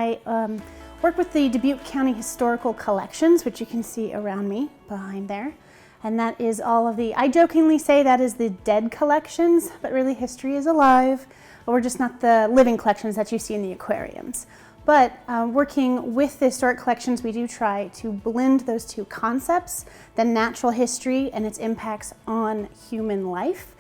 I work with the Dubuque County Historical Collections, which you can see around me behind there. And that is all of the, I jokingly say that is the dead collections, but really history is alive. We're just not the living collections that you see in the aquariums. But working with the historic collections, we do try to blend those two concepts, the natural history and its impacts on human life.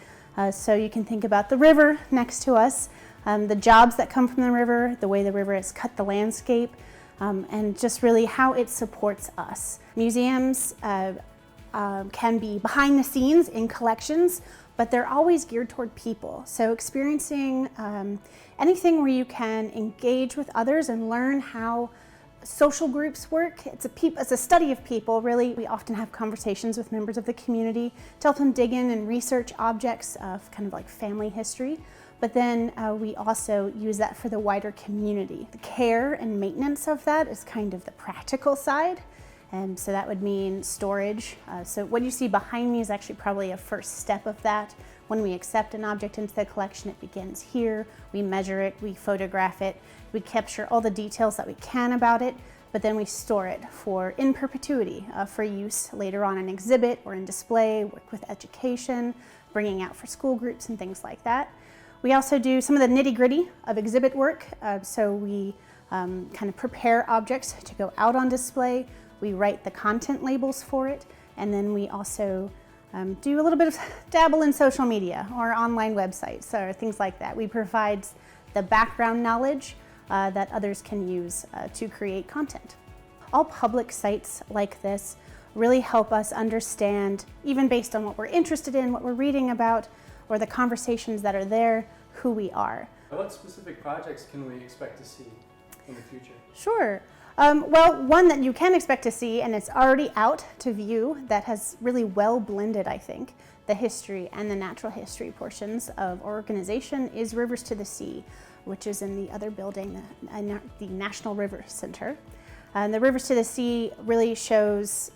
So you can think about the river next to us, the jobs that come from the river, the way the river has cut the landscape, and just really how it supports us. Museums can be behind the scenes in collections, but they're always geared toward people. So experiencing anything where you can engage with others and learn how social groups work. It's a study of people, really. We often have conversations with members of the community to help them dig in and research objects of kind of like family history. But then we also use that for the wider community. The care and maintenance of that is kind of the practical side. And so that would mean storage. So what you see behind me is actually probably a first step of that. When we accept an object into the collection, it begins here. We measure it, we photograph it, we capture all the details that we can about it, but then we store it for in perpetuity, for use later on in exhibit or in display, work with education, bringing out for school groups and things like that. We also do some of the nitty-gritty of exhibit work. So we kind of prepare objects to go out on display. We write the content labels for it, and then we also do a little bit of dabble in social media or online websites or things like that. We provide the background knowledge that others can use to create content. All public sites like this really help us understand, even based on what we're interested in, what we're reading about, or the conversations that are there, who we are. What specific projects can we expect to see in the future? Sure. Well, one that you can expect to see, and it's already out to view, that has really well blended, I think, the history and the natural history portions of our organization is Rivers to the Sea, which is in the other building, the National River Center. The Rivers to the Sea really shows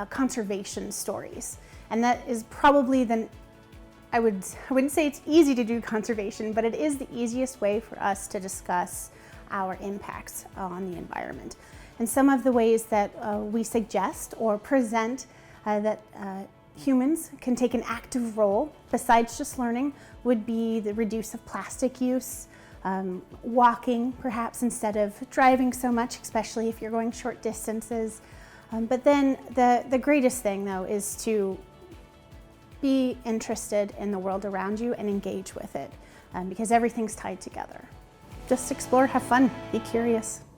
conservation stories, and that is probably I wouldn't say it's easy to do conservation, but it is the easiest way for us to discuss our impacts on the environment. And some of the ways that we suggest or present that humans can take an active role, besides just learning, would be the reduce of plastic use, walking perhaps instead of driving so much, especially if you're going short distances. But then the greatest thing though is to be interested in the world around you and engage with it, because everything's tied together. Just explore, have fun, be curious.